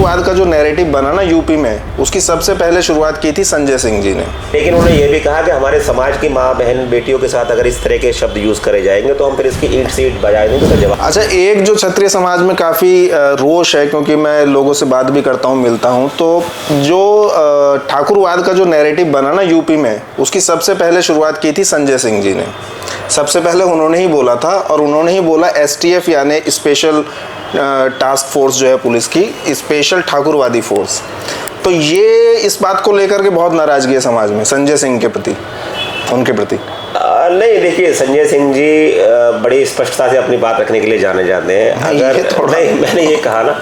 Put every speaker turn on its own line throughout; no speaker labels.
ठाकुरवाद का जो नैरेटिव बना ना यूपी में, उसकी सबसे पहले शुरुआत की थी संजय सिंह जी ने।
लेकिन उन्होंने ये भी कहा कि हमारे समाज की माँ बहन बेटियों के साथ अगर इस तरह के शब्द यूज करे जाएंगे तो हम फिर इसकी ईंट से ईंट बजा देंगे। तो जवाब
अच्छा, एक जो क्षत्रिय समाज में काफ़ी रोष है, क्योंकि मैं लोगों से बात भी करता हूँ, मिलता हूँ, तो जो ठाकुरवाद का जो नैरेटिव बना ना यूपी में, उसकी सबसे पहले शुरुआत की थी संजय सिंह जी ने। सबसे पहले उन्होंने ही बोला था, और उन्होंने ही बोला एसटीएफ यानी स्पेशल टास्क फोर्स जो है पुलिस की, स्पेशल ठाकुरवादी फोर्स। तो ये इस बात को लेकर के बहुत नाराजगी है समाज में संजय सिंह के प्रति, उनके प्रति।
नहीं, देखिए संजय सिंह जी बड़ी स्पष्टता से अपनी बात रखने के लिए जाने जाते हैं। अगर नहीं, मैंने ये कहा ना,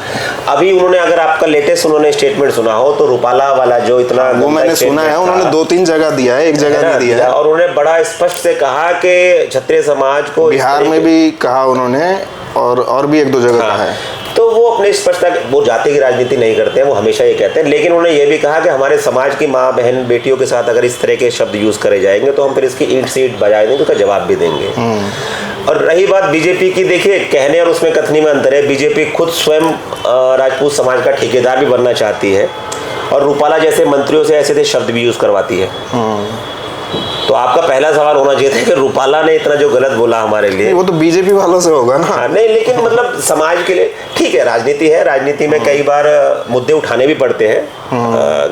अभी उन्होंने, अगर आपका लेटेस्ट उन्होंने स्टेटमेंट सुना हो तो रूपाला वाला जो इतना,
वो मैंने सुना है, उन्होंने 2-3 जगह दिया है, एक जगह नहीं दिया है।
और उन्होंने बड़ा स्पष्ट से कहा कि क्षत्रिय समाज को,
बिहार में भी कहा उन्होंने, और भी 1-2 जगह कहा है।
तो वो अपने स्पष्टता, वो जाति की राजनीति नहीं करते हैं, वो हमेशा ये कहते हैं। लेकिन उन्होंने ये भी कहा कि हमारे समाज की माँ बहन बेटियों के साथ अगर इस तरह के शब्द यूज करे जाएंगे तो हम फिर इसकी ईंट से ईंट बजा देंगे, उसका जवाब भी देंगे। और रही बात बीजेपी की, देखिए कहने और उसमें कथनी में अंतर है। बीजेपी खुद स्वयं राजपूत समाज का ठेकेदार भी बनना चाहती है, और रूपाला जैसे मंत्रियों से ऐसे शब्द भी यूज करवाती है। तो आपका पहला सवाल होना चाहिए था कि रूपाला ने इतना जो गलत बोला हमारे लिए,
वो तो बीजेपी वालों से होगा ना।
नहीं, लेकिन मतलब समाज के लिए ठीक है, राजनीति है, राजनीति में कई बार मुद्दे उठाने भी पड़ते हैं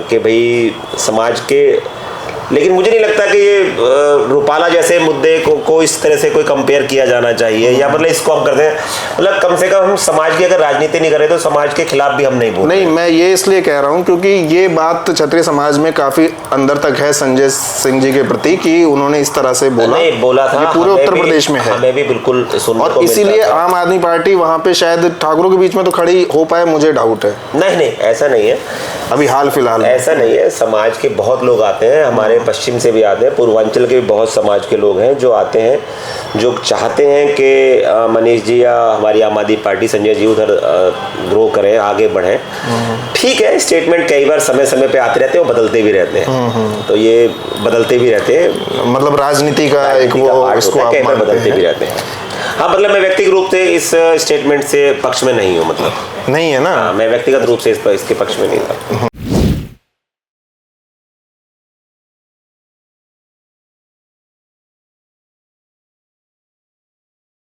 कि भाई समाज के, लेकिन मुझे नहीं लगता कि ये रूपाला जैसे मुद्दे को इस तरह से कोई कंपेयर किया जाना चाहिए, या मतलब इसको हम करते हैं, मतलब कम से कम हम समाज की अगर राजनीति नहीं करें तो समाज के खिलाफ भी हम नहीं बोलते।
नहीं, मैं ये इसलिए कह रहा हूँ क्योंकि ये बात क्षत्रिय समाज में काफी अंदर तक है संजय सिंह जी के प्रति, कि उन्होंने इस तरह से बोला था। ये पूरे उत्तर प्रदेश में है,
हमें भी बिल्कुल सुनने
और इसीलिए आम आदमी पार्टी वहाँ पे शायद ठाकुरों के बीच में तो खड़ी हो पाए, मुझे डाउट है।
नहीं, ऐसा नहीं है,
अभी हाल फिलहाल
ऐसा नहीं है। समाज के बहुत लोग आते हैं, हमारे पश्चिम से भी आते हैं, पूर्वांचल के भी बहुत समाज के लोग हैं जो आते हैं, जो चाहते हैं कि मनीष जी या हमारी आम आदमी पार्टी, संजय जी उधर ग्रो करें, आगे बढ़ें। ठीक है, स्टेटमेंट कई बार समय समय पे आते रहते हैं, वो बदलते भी रहते हैं, तो ये बदलते भी रहते हैं,
मतलब राजनीति का एक वो, इसको आप मानते
बदलते भी रहते हैं। हाँ, मतलब मैं व्यक्तिगत रूप से इस स्टेटमेंट से पक्ष में नहीं हूँ, मतलब
नहीं है ना,
मैं व्यक्तिगत रूप से इसके पक्ष में नहीं था।